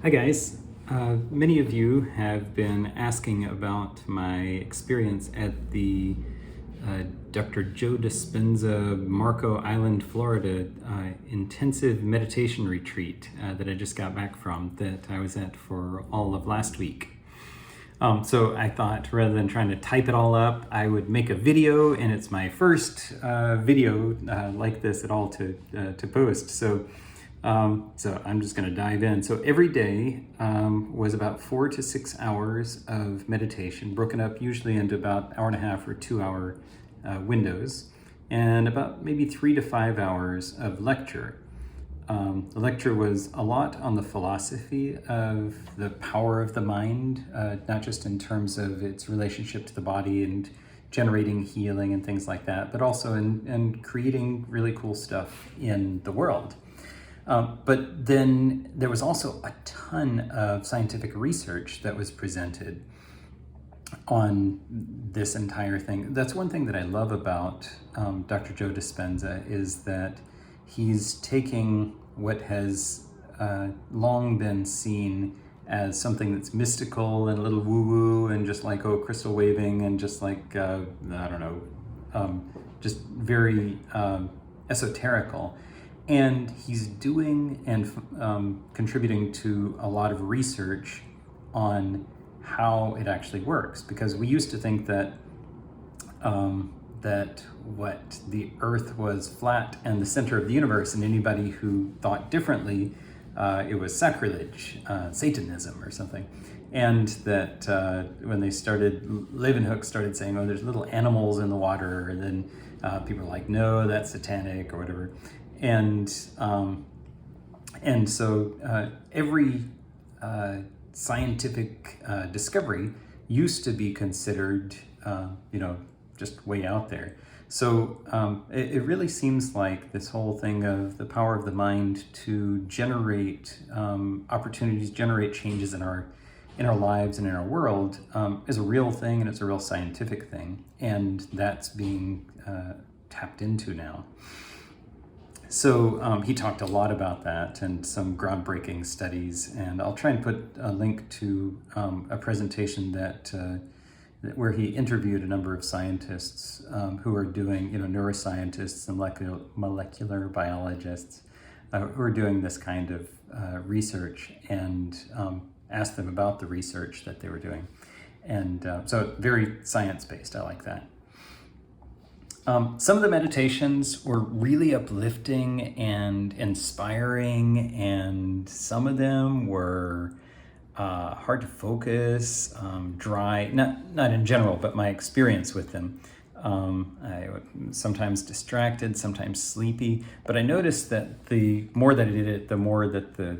Hi guys. Many of you have been asking about my experience at the Dr. Joe Dispenza, Marco Island, Florida intensive meditation retreat that I just got back from, that I was at for all of last week. So I thought rather than trying to type it all up, I would make a video, and it's my first video like this at all to post. So I'm just going to dive in. So every day was about 4 to 6 hours of meditation, broken up usually into about hour and a half or 2 hour windows, and about maybe 3 to 5 hours of lecture. The lecture was a lot on the philosophy of the power of the mind, not just in terms of its relationship to the body and generating healing and things like that, but also in creating really cool stuff in the world. But then there was also a ton of scientific research that was presented on this entire thing. That's one thing that I love about Dr. Joe Dispenza, is that he's taking what has long been seen as something that's mystical and a little woo-woo and just like, oh, crystal waving and just like, I don't know, just very esoterical. And he's doing and contributing to a lot of research on how it actually works, because we used to think that what the Earth was flat and the center of the universe, and anybody who thought differently, it was sacrilege, Satanism or something. And that when they started, Leeuwenhoek started saying, oh, there's little animals in the water, and then people were like, no, that's satanic or whatever. And so every scientific discovery used to be considered, just way out there. So it really seems like this whole thing of the power of the mind to generate opportunities, generate changes in our lives and in our world is a real thing, and it's a real scientific thing, and that's being tapped into now. So he talked a lot about that and some groundbreaking studies, and I'll try and put a link to a presentation where he interviewed a number of scientists who are doing, neuroscientists and molecular biologists who are doing this kind of research, and asked them about the research that they were doing. And so very science-based, I like that. Some of the meditations were really uplifting and inspiring, and some of them were hard to focus, dry, not in general, but my experience with them. I was sometimes distracted, sometimes sleepy, but I noticed that the more that I did it, the more that the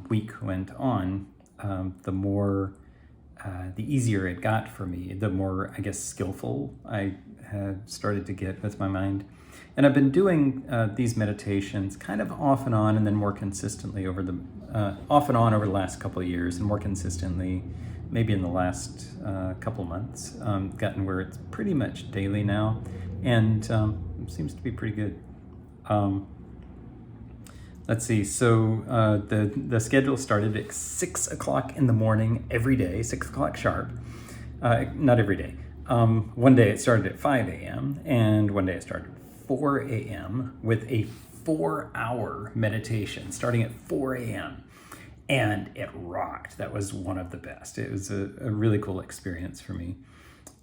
week went on, the easier it got for me, the more, I guess, skillful I have started to get with my mind. And I've been doing these meditations kind of off and on, and then more consistently over the last couple of years, and more consistently maybe in the last couple months, gotten where it's pretty much daily now, and it seems to be pretty good. Let's see, so the schedule started at 6 o'clock in the morning every day, 6 o'clock sharp. Not every day. One day it started at 5 a.m. and one day it started at 4 a.m. with a 4-hour meditation starting at 4 a.m. And it rocked. That was one of the best. It was a really cool experience for me.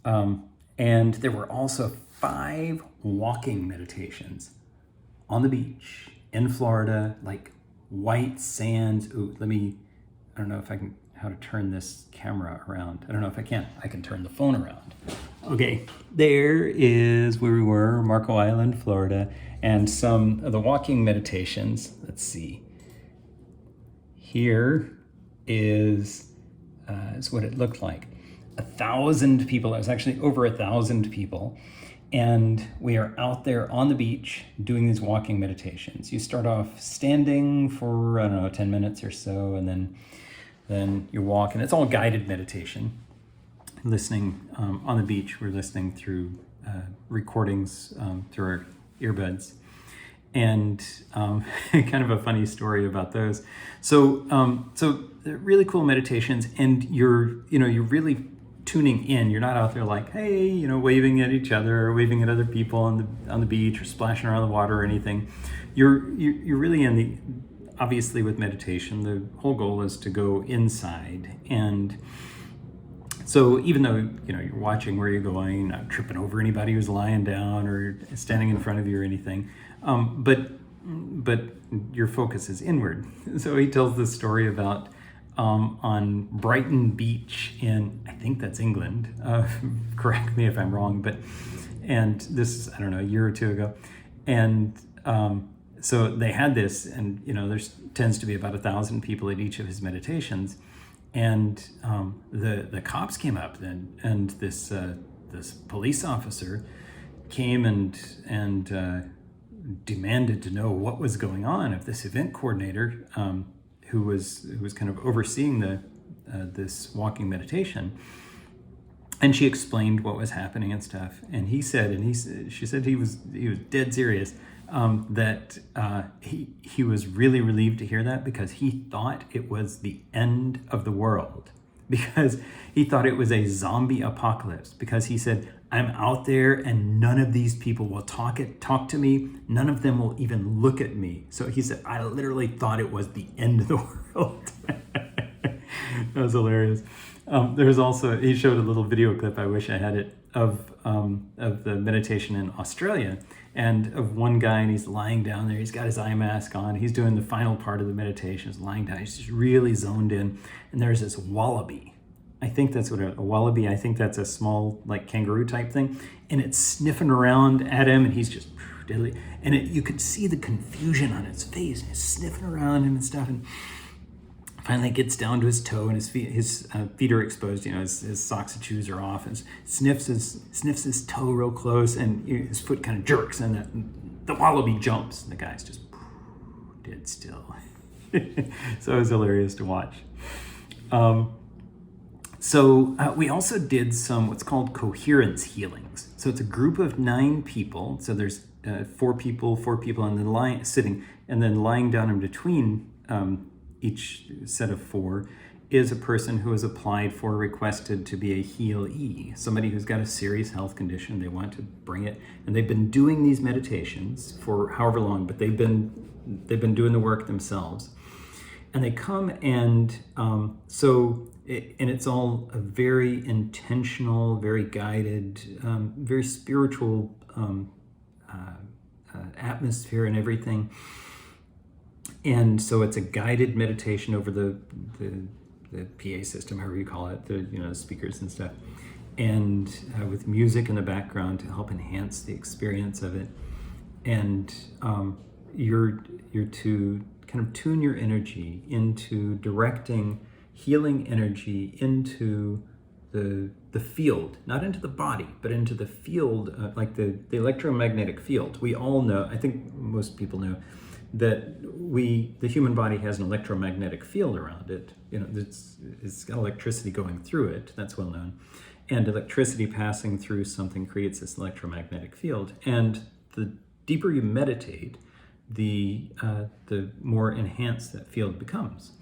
And there were also 5 walking meditations on the beach in Florida, like white sands. Ooh, I don't know if I can, how to turn this camera around. I don't know if I can. I can turn the phone around. Okay, there is where we were, Marco Island, Florida, and some of the walking meditations. Let's see. Here is what it looked like. 1,000 people. It was actually over 1,000 people. And we are out there on the beach doing these walking meditations. You start off standing for, 10 minutes or so, and then you walk, and it's all guided meditation. Listening on the beach, we're listening through recordings through our earbuds. And kind of a funny story about those. So they're really cool meditations, and you're really tuning in. You're not out there like, hey, waving at each other or waving at other people on the beach or splashing around the water or anything. You're really in the, obviously with meditation, the whole goal is to go inside. And so even though you're watching where you're going, not tripping over anybody who's lying down or standing in front of you or anything, but your focus is inward. So he tells this story about on Brighton Beach in, I think that's England. Correct me if I'm wrong, and this is, I don't know, a year or two ago, and so they had this, and there's tends to be about 1,000 people at each of his meditations. And the cops came up then, and this police officer came and demanded to know what was going on of this event coordinator, who was kind of overseeing this walking meditation. And she explained what was happening and stuff. And she said he was dead serious. That he was really relieved to hear that, because he thought it was the end of the world, because he thought it was a zombie apocalypse, because he said, I'm out there and none of these people will talk to me. None of them will even look at me. So he said, I literally thought it was the end of the world. That was hilarious. There's also, he showed a little video clip, I wish I had it, of the meditation in Australia, and of one guy, and he's lying down there. He's got his eye mask on. He's doing the final part of the meditation. He's lying down. He's just really zoned in. And there's this wallaby. I think that's what a wallaby, I think that's a small, like, kangaroo type thing. And it's sniffing around at him, and he's just diddly. And you could see the confusion on its face. And it's sniffing around him and stuff. And finally gets down to his toe, and his feet are exposed. His socks and shoes are off, and sniffs his toe real close, and his foot kind of jerks, and the wallaby jumps. And the guy's just dead still. So it was hilarious to watch. So we also did some what's called coherence healings. So it's a group of 9 people. So there's 4 people, and then sitting, and then lying down in between. Each set of 4 is a person who has applied for, requested to be a healee, somebody who's got a serious health condition. They want to bring it, and they've been doing these meditations for however long, but they've been doing the work themselves. And they come, and it's all a very intentional, very guided, very spiritual atmosphere and everything. And so it's a guided meditation over the PA system, however you call it, the speakers and stuff, and with music in the background to help enhance the experience of it. And you're to kind of tune your energy into directing healing energy into the field, not into the body, but into the field, like the electromagnetic field. We all know, I think most people know, that the human body has an electromagnetic field around it. It's got electricity going through it. That's well known. And electricity passing through something creates this electromagnetic field. And the deeper you meditate, the more enhanced that field becomes.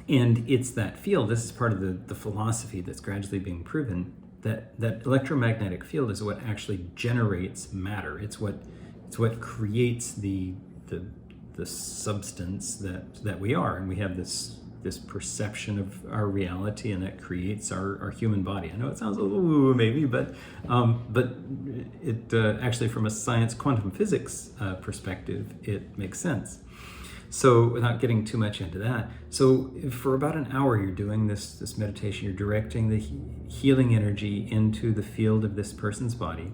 And it's that field, this is part of the philosophy that's gradually being proven, that electromagnetic field is what actually generates matter. It's what creates the substance that we are, and we have this perception of our reality, and that creates our human body. I know it sounds a little woo maybe, but it actually, from a science quantum physics perspective, it makes sense. So without getting too much into that, so for about an hour you're doing this meditation. You're directing the healing energy into the field of this person's body.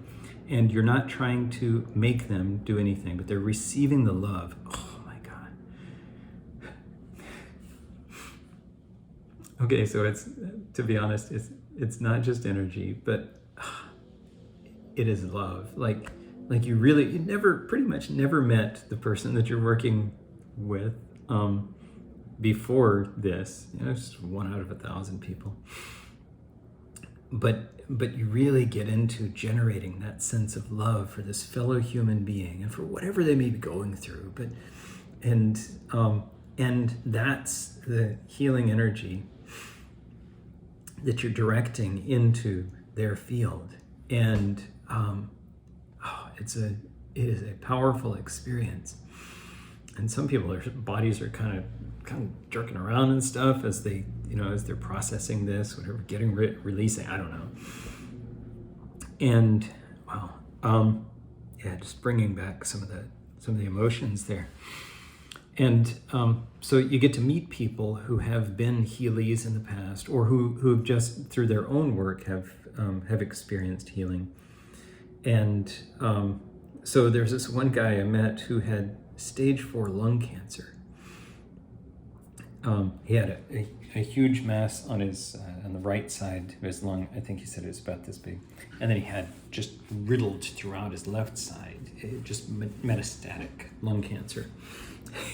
And you're not trying to make them do anything, but they're receiving the love. Oh my God. Okay, so it's, to be honest, it's not just energy, but it is love. Like you pretty much never met the person that you're working with before this. It's just 1 out of 1,000 people. but you really get into generating that sense of love for this fellow human being and for whatever they may be going through. And that's the healing energy that you're directing into their field. And it is a powerful experience. And some people, their bodies are kind of jerking around and stuff as they, as they're processing this, whatever, getting releasing, I don't know. And wow, just bringing back some of the emotions there. And so you get to meet people who have been Healies in the past, or who have just through their own work have experienced healing. And so there's this one guy I met who had stage 4 lung cancer. He had a huge mass on his on the right side of his lung. I think he said it was about this big, and then he had just riddled throughout his left side, just metastatic lung cancer.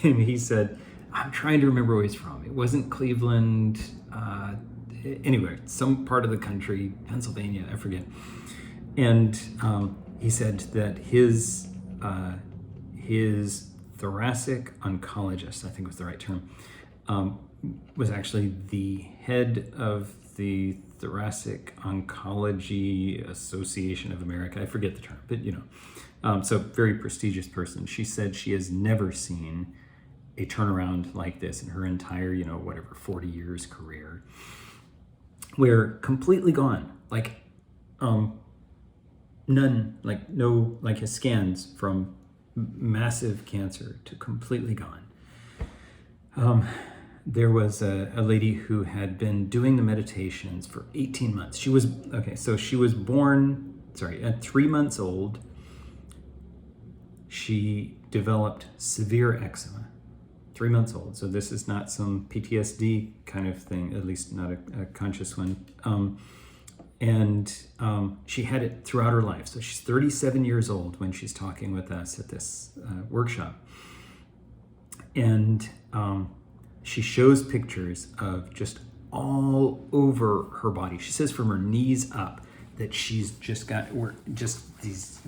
And he said, "I'm trying to remember where he's from. It wasn't Cleveland. Anyway, some part of the country, Pennsylvania, I forget." And he said that his thoracic oncologist, I think was the right term, was actually the head of the Thoracic Oncology Association of America. I forget the term, but so very prestigious person. She said she has never seen a turnaround like this in her entire, 40 years career, where completely gone, like none, like no, like his scans from massive cancer to completely gone. There was a lady who had been doing the meditations for 18 months. She was born, at 3 months old. She developed severe eczema, 3 months old. So this is not some PTSD kind of thing, at least not a conscious one. And she had it throughout her life. So she's 37 years old when she's talking with us at this workshop. And she shows pictures of just all over her body. She says from her knees up that she's just got these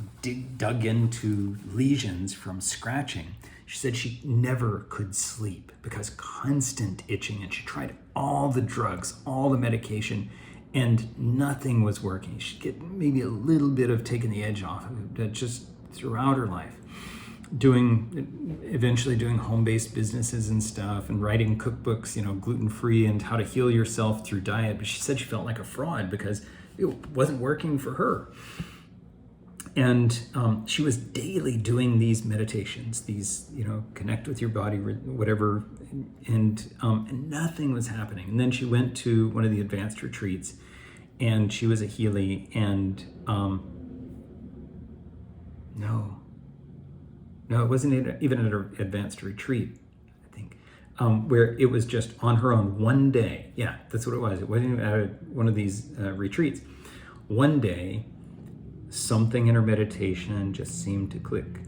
dug into lesions from scratching. She said she never could sleep because constant itching, and she tried all the drugs, all the medication, and nothing was working. She'd get maybe a little bit of taking the edge off of it just throughout her life. Eventually doing home-based businesses and stuff, and writing cookbooks, gluten-free and how to heal yourself through diet. But she said she felt like a fraud because it wasn't working for her. And she was daily doing these meditations, these, connect with your body, whatever, and nothing was happening. And then she went to one of the advanced retreats, and she was a Healy, and No, it wasn't even at an advanced retreat, I think, where it was just on her own one day. Yeah, that's what it was. It wasn't even at one of these retreats. One day, something in her meditation just seemed to click.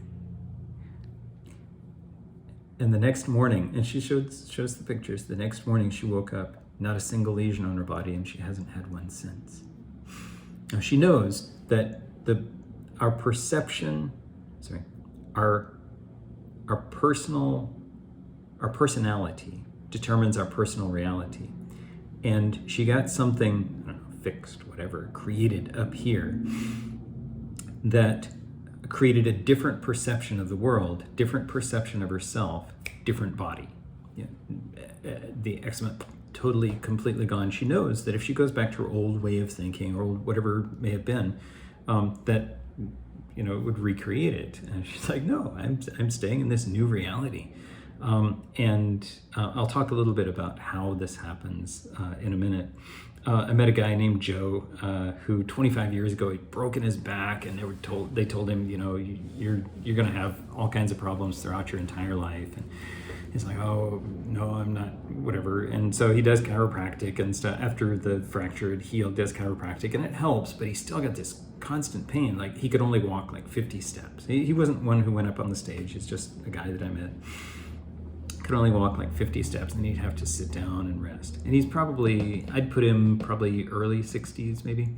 And the next morning, and she shows the pictures, the next morning she woke up, not a single lesion on her body, and she hasn't had one since. Now she knows that our personality determines our personal reality. And she got something, I don't know, fixed, whatever, created up here that created a different perception of the world, different perception of herself, different body. The eczema totally, completely gone. She knows that if she goes back to her old way of thinking, or whatever it may have been, that it would recreate it. And she's like, no, I'm staying in this new reality. And I'll talk a little bit about how this happens in a minute. I met a guy named Joe who 25 years ago, he'd broken his back, and they told him, you're going to have all kinds of problems throughout your entire life. And he's like, oh, no, I'm not, whatever. And so he does chiropractic and stuff. After the fracture had healed, does chiropractic, and it helps, but he still got this constant pain. Like, he could only walk like 50 steps. He wasn't one who went up on the stage. He's just a guy that I met. could only walk like 50 steps, and he'd have to sit down and rest. And he's probably, I'd put him probably early 60s maybe.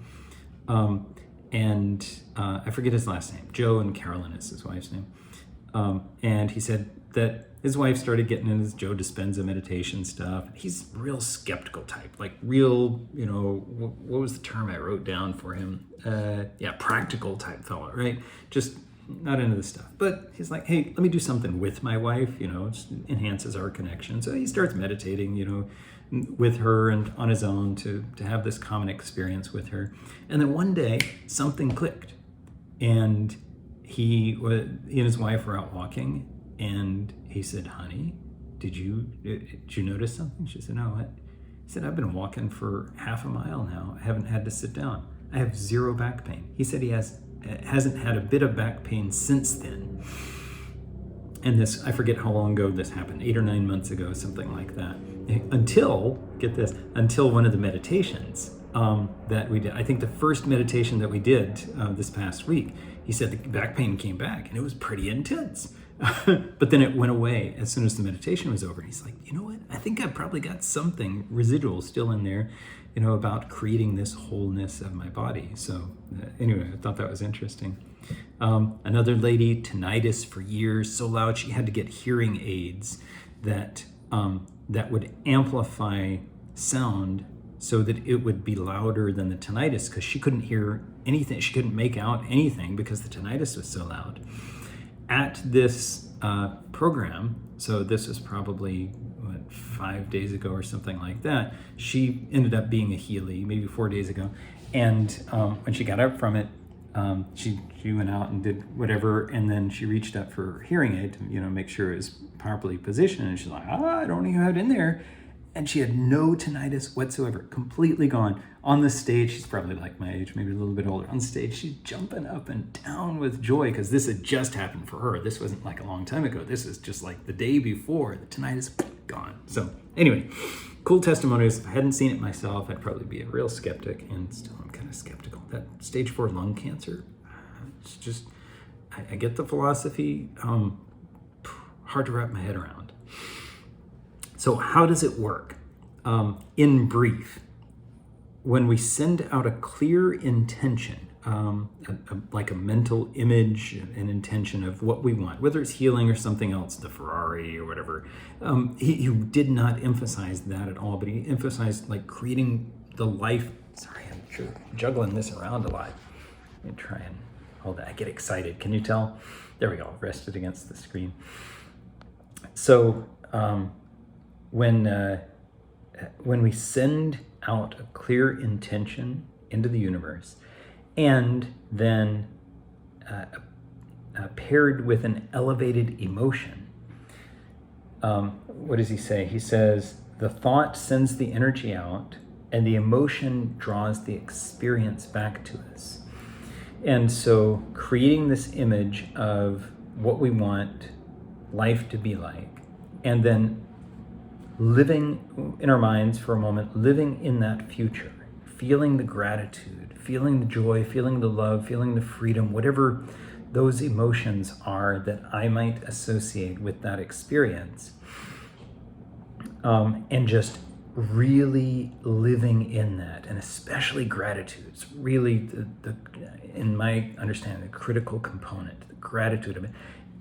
I forget his last name. Joe, and Carolyn is his wife's name. And he said that his wife started getting into this Joe Dispenza meditation stuff. He's real skeptical type, like real, what was the term I wrote down for him? Practical type fellow, right? Just not into this stuff. But he's like, hey, let me do something with my wife, just enhances our connection. So he starts meditating, with her and on his own to have this common experience with her. And then one day something clicked, and he and his wife were out walking, and he said, honey, did you notice something? She said, no, what? He said, I've been walking for half a mile now. I haven't had to sit down. I have zero back pain. He said he hasn't had a bit of back pain since then. And this, I forget how long ago this happened, 8 or 9 months ago, something like that. Until one of the meditations that we did. I think the first meditation that we did this past week, he said the back pain came back, and it was pretty intense. But then it went away as soon as the meditation was over. And he's like, you know what? I think I've probably got something residual still in there, about creating this wholeness of my body. So anyway, I thought that was interesting. Another lady, tinnitus for years, so loud she had to get hearing aids that would amplify sound so that it would be louder than the tinnitus, because she couldn't hear anything. She couldn't make out anything because the tinnitus was so loud. At this program, so this was probably 5 days ago or something like that, she ended up being a Healy maybe 4 days ago. And when she got up from it, she went out and did whatever, and then she reached up for her hearing aid to make sure it was properly positioned, and she's like, I don't even have it in there. And she had no tinnitus whatsoever, completely gone. On the stage, she's probably like my age, maybe a little bit older. On stage, she's jumping up and down with joy, because this had just happened for her. This wasn't like a long time ago. This is just like the day before. The tinnitus gone. So anyway, cool testimonies. If I hadn't seen it myself, I'd probably be a real skeptic, and still I'm kind of skeptical. That stage 4 lung cancer, it's just, I get the philosophy, hard to wrap my head around. So how does it work? In brief, when we send out a clear intention, like a mental image, an intention of what we want, whether it's healing or something else, the Ferrari or whatever, he did not emphasize that at all, but he emphasized like creating the life. Sorry, I'm sure juggling this around a lot. Let me try and hold that. I get excited. Can you tell? There we go. Rest it against the screen. So, when we send out a clear intention into the universe, and then paired with an elevated emotion, what does he say? He says, the thought sends the energy out, and the emotion draws the experience back to us. And so creating this image of what we want life to be like, and then living in our minds for a moment, living in that future, feeling the gratitude, feeling the joy, feeling the love, feeling the freedom, whatever those emotions are that I might associate with that experience, and just really living in that, and especially gratitude. It's really the in my understanding, the critical component, the gratitude of it,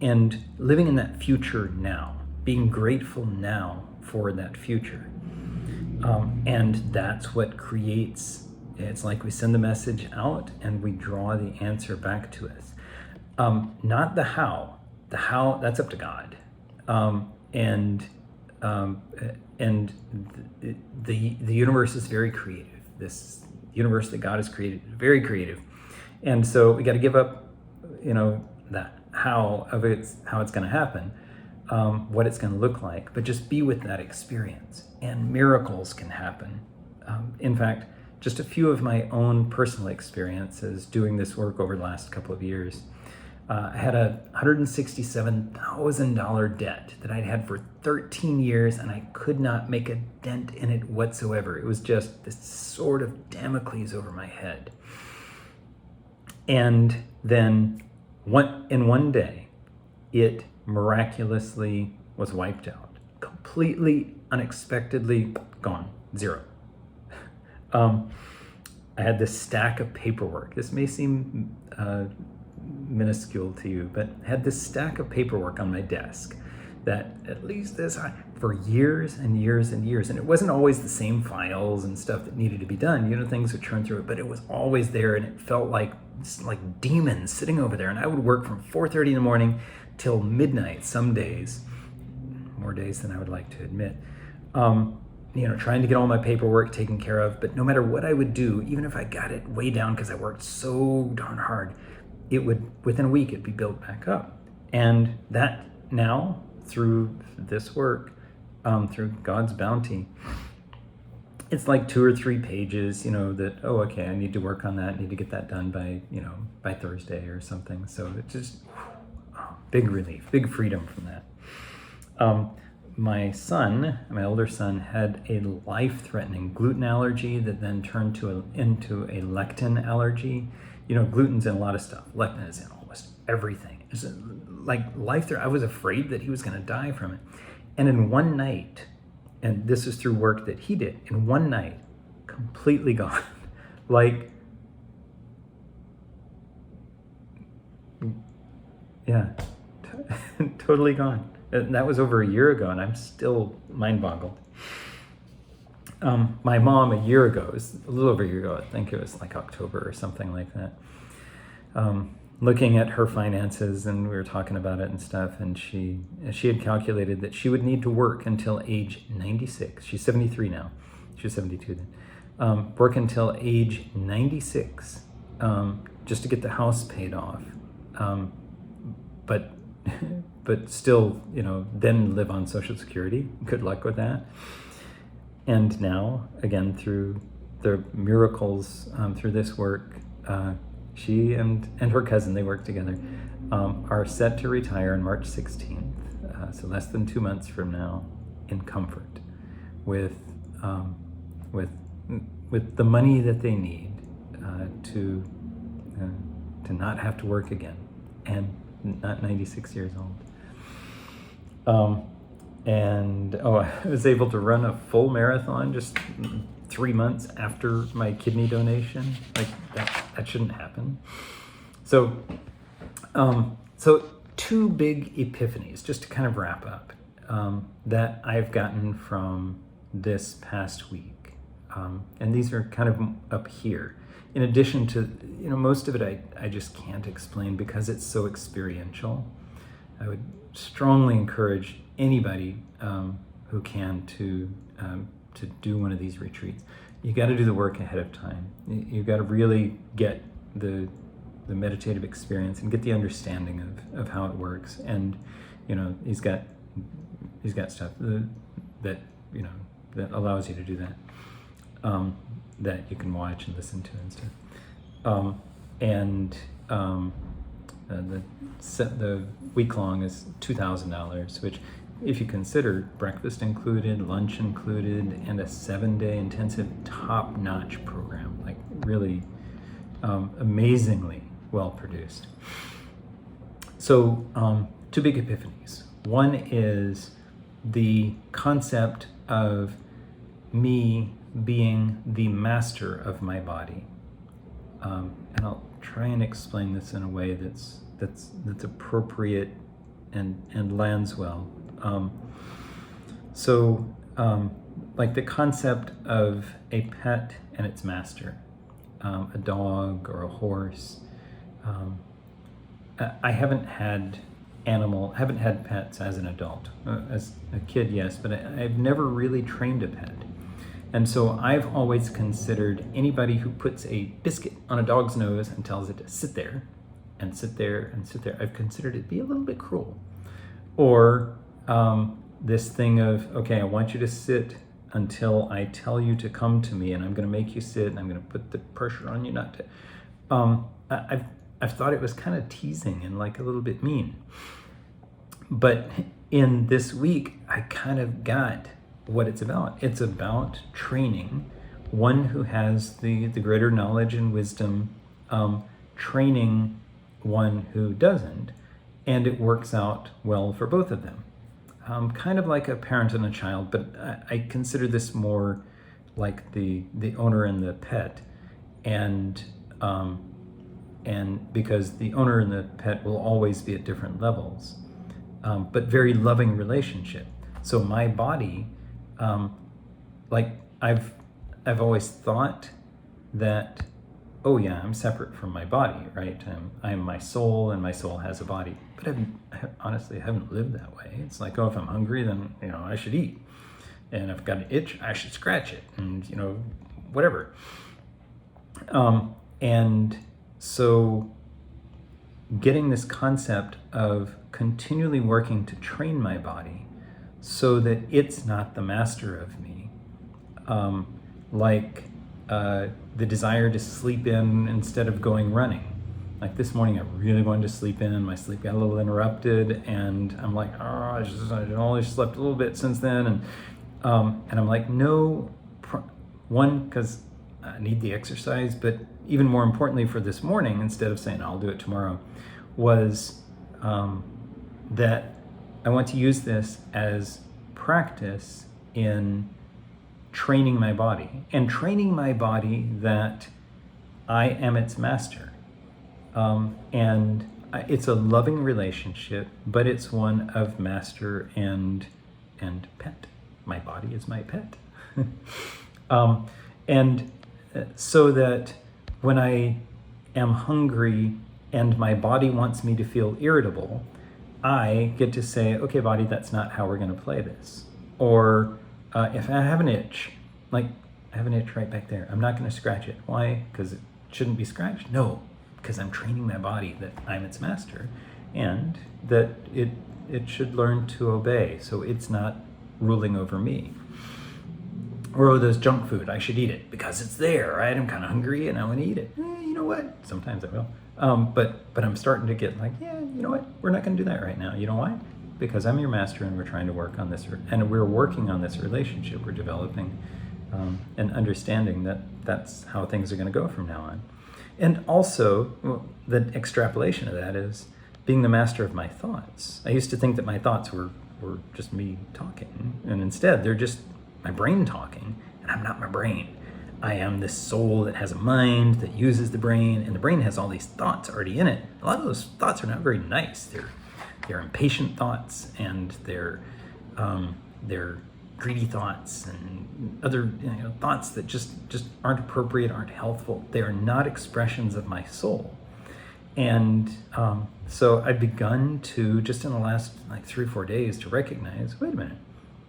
and living in that future now, being grateful now for that future. And that's what creates, it's like we send the message out and we draw the answer back to us. Not the how. The how, that's up to God. And the universe is very creative. This universe that God has created, very creative. And so we got to give up, that how it's going to happen. What it's going to look like, but just be with that experience, and miracles can happen. In fact, just a few of my own personal experiences doing this work over the last couple of years. I had a $167,000 debt that I'd had for 13 years, and I could not make a dent in it whatsoever. It was just this sort of Damocles over my head. And then in one day, it miraculously was wiped out. completely unexpectedly gone, zero. I had this stack of paperwork. This may seem minuscule to you, but I had this stack of paperwork on my desk that at least this high for years and years and years. And it wasn't always the same files and stuff that needed to be done. You know, things would churn through it, but it was always there, and it felt like demons sitting over there. And I would work from 4:30 in the morning till midnight some days, more days than I would like to admit. You know, trying to get all my paperwork taken care of. But no matter what I would do, even if I got it way down because I worked so darn hard, it would, within a week, it'd be built back up. And that now, through this work, through God's bounty, it's like 2 or 3 pages, you know, that, oh, okay, I need to work on that, I need to get that done by, you know, by Thursday or something. So it's just big relief, big freedom from that. My son, my older son, had a life-threatening gluten allergy that then turned into a lectin allergy. You know, gluten's in a lot of stuff. Lectin is in almost everything. It's like I was afraid that he was going to die from it. And in one night, and this is through work that he did, in one night, completely gone. Like, yeah, totally gone. And that was over a year ago, and I'm still mind-boggled. My mom, a year ago, it was a little over a year ago, I think it was like October or something like that, looking at her finances, and we were talking about it and stuff, and she had calculated that she would need to work until age 96. She's 73 now. She was 72 then. Work until age 96 just to get the house paid off. But still, you know, then live on Social Security. Good luck with that. And now, again, through the miracles, through this work, she and her cousin, they work together, are set to retire on March 16th, so less than 2 months from now, in comfort, with the money that they need to not have to work again, and not 96 years old. I was able to run a full marathon just 3 months after my kidney donation. Like, that shouldn't happen. So 2 big epiphanies, just to kind of wrap up, that I've gotten from this past week. And these are kind of up here. In addition to, you know, most of it I just can't explain because it's so experiential. I would strongly encourage anybody who can to do one of these retreats. You got to do the work ahead of time. You got to really get the meditative experience and get the understanding of how it works. And you know, he's got stuff that you know that allows you to do that, that you can watch and listen to and stuff. The week long is $2,000, which, if you consider breakfast included, lunch included, and a 7-day intensive top-notch program, like really amazingly well produced. So 2 big epiphanies. One is the concept of me being the master of my body. And I'll try and explain this in a way that's appropriate and lands well. Like the concept of a pet and its master, a dog or a horse. I haven't had pets as an adult. As a kid, yes, but I've never really trained a pet. And so I've always considered anybody who puts a biscuit on a dog's nose and tells it to sit there and sit there and sit there, I've considered it to be a little bit cruel. Or this thing of, okay, I want you to sit until I tell you to come to me, and I'm going to make you sit, and I'm going to put the pressure on you not to. I've thought it was kind of teasing and like a little bit mean. But in this week, I kind of got what it's about. It's about training one who has the greater knowledge and wisdom, training one who doesn't, and it works out well for both of them. kind of like a parent and a child, but I consider this more like the owner and the pet, and because the owner and the pet will always be at different levels, but very loving relationship. So my body, like I've always thought that, oh yeah, I'm separate from my body, right? I'm my soul, and my soul has a body. But honestly, I haven't lived that way. It's like, oh, if I'm hungry, then I should eat, and if I've got an itch, I should scratch it, and whatever. And so, getting this concept of continually working to train my body so that it's not the master of me, like the desire to sleep in instead of going running. Like this morning, I really wanted to sleep in. My sleep got a little interrupted, and I'm like, I only slept a little bit since then, and I'm like, no. One, because I need the exercise, but even more importantly for this morning, instead of saying I'll do it tomorrow, was that I want to use this as practice in training my body, and training my body that I am its master. And it's a loving relationship, but it's one of master and pet. My body is my pet. And so that when I am hungry and my body wants me to feel irritable, I get to say, okay, body, that's not how we're going to play this. Or if I have an itch, like I have an itch right back there, I'm not going to scratch it. Why? Because it shouldn't be scratched? No, because I'm training my body that I'm its master, and that it should learn to obey, so it's not ruling over me. Or, oh, there's junk food, I should eat it because it's there, right? I'm kind of hungry and I want to eat it. You know what? Sometimes I will. But I'm starting to get like, yeah, you know what? We're not going to do that right now. You know why? Because I'm your master, and we're trying to work on this, and we're working on this relationship. We're developing an understanding that that's how things are going to go from now on. And also, the extrapolation of that is being the master of my thoughts. I used to think that my thoughts were just me talking, and instead they're just my brain talking, and I'm not my brain. I am this soul that has a mind that uses the brain, and the brain has all these thoughts already in it. A lot of those thoughts are not very nice. They're impatient thoughts, and they're greedy thoughts, and other thoughts that just aren't appropriate, aren't healthful. They are not expressions of my soul. And so I've begun to, just in the last like 3 or 4 days, to recognize, wait a minute,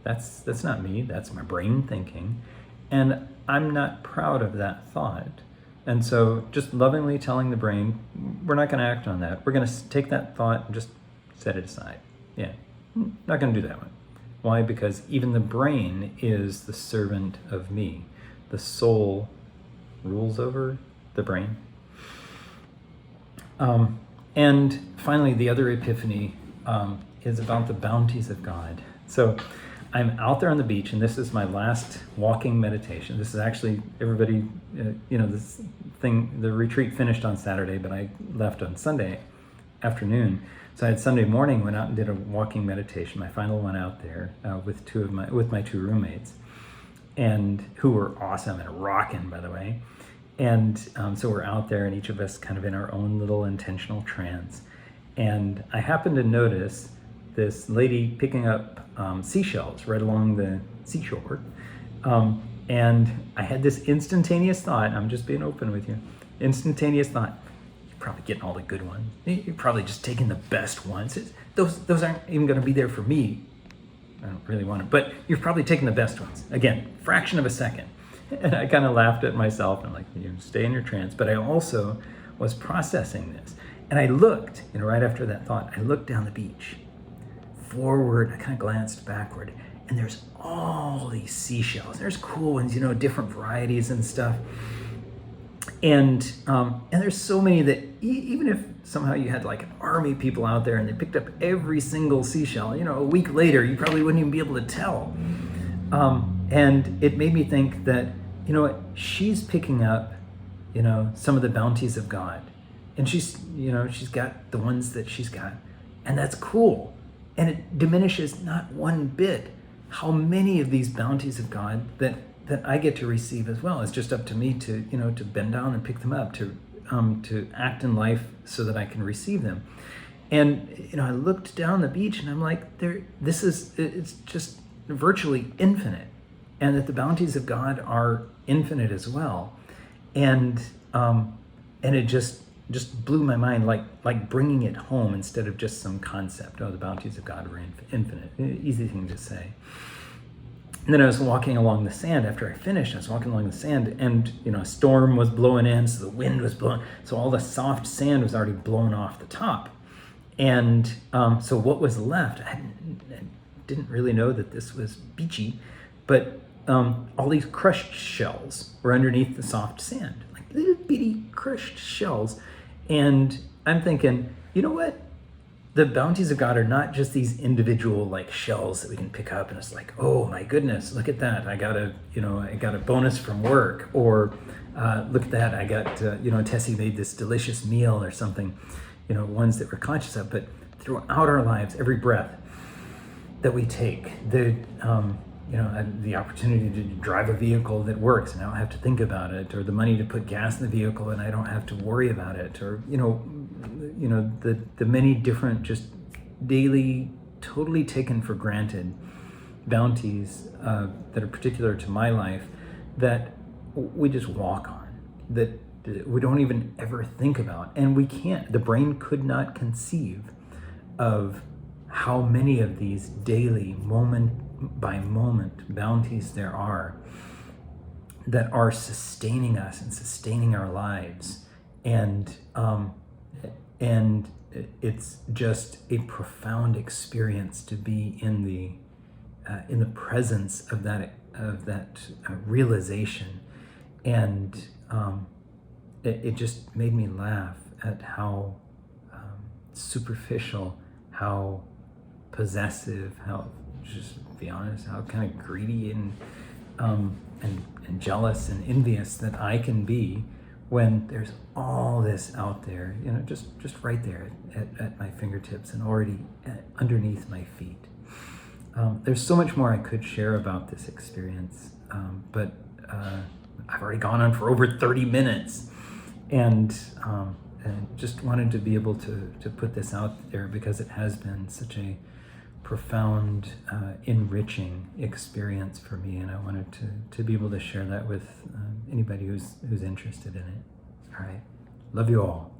that's not me, that's my brain thinking, and I'm not proud of that thought. And so just lovingly telling the brain, we're not going to act on that. We're going to take that thought and just set it aside. Yeah, not going to do that one. Why? Because even the brain is the servant of me. The soul rules over the brain. And finally, the other epiphany is about the bounties of God. So I'm out there on the beach, and this is my last walking meditation. This is actually, everybody, this thing, the retreat finished on Saturday, but I left on Sunday afternoon. So I had Sunday morning, went out and did a walking meditation, my final one out there with my 2 roommates, and who were awesome and rocking, by the way. And so we're out there, and each of us kind of in our own little intentional trance. And I happened to notice this lady picking up seashells right along the seashore. And I had this instantaneous thought, I'm just being open with you, instantaneous thought, you're probably getting all the good ones. You're probably just taking the best ones. Those aren't even going to be there for me. I don't really want it, but you're probably taking the best ones. Again, fraction of a second. And I kind of laughed at myself. I'm like, stay in your trance. But I also was processing this. And I looked, right after that thought, I looked down the beach, forward, I kind of glanced backward, and there's all these seashells. There's cool ones, different varieties and stuff. And there's so many that even if somehow you had like an army of people out there and they picked up every single seashell, a week later, you probably wouldn't even be able to tell. And it made me think that, she's picking up, some of the bounties of God. And she's got the ones that she's got. And that's cool. And it diminishes not one bit how many of these bounties of God that I get to receive as well. It's just up to me to, to bend down and pick them up, to act in life so that I can receive them. And, I looked down the beach and I'm like, it's just virtually infinite. And that the bounties of God are infinite as well. And it just blew my mind, like bringing it home instead of just some concept. Oh, the bounties of God were infinite. Easy thing to say. And then I was walking along the sand after I finished. I was walking along the sand, and a storm was blowing in, so the wind was blowing. So all the soft sand was already blown off the top. And so what was left? I didn't really know that this was beachy, but all these crushed shells were underneath the soft sand, like little bitty crushed shells. And I'm thinking, you know what? The bounties of God are not just these individual like shells that we can pick up and it's like, oh my goodness, look at that. I got a bonus from work, or look at that. I got, Tessie made this delicious meal or something, ones that we're conscious of. But throughout our lives, every breath that we take, the opportunity to drive a vehicle that works and I don't have to think about it, or the money to put gas in the vehicle and I don't have to worry about it, or the many different just daily, totally taken for granted bounties that are particular to my life that we just walk on, that we don't even ever think about, and we can't. The brain could not conceive of how many of these daily, moment by moment bounties there are that are sustaining us and sustaining our lives. And it's just a profound experience to be in the presence of that realization. And it just made me laugh at how superficial, how possessive, how, just to be honest, how kind of greedy and jealous and envious that I can be when there's all this out there, just right there at my fingertips and already underneath my feet. There's so much more I could share about this experience, but I've already gone on for over 30 minutes, and just wanted to be able to put this out there because it has been such a profound, enriching experience for me, and I wanted to be able to share that with anybody who's interested in it. All right, love you all.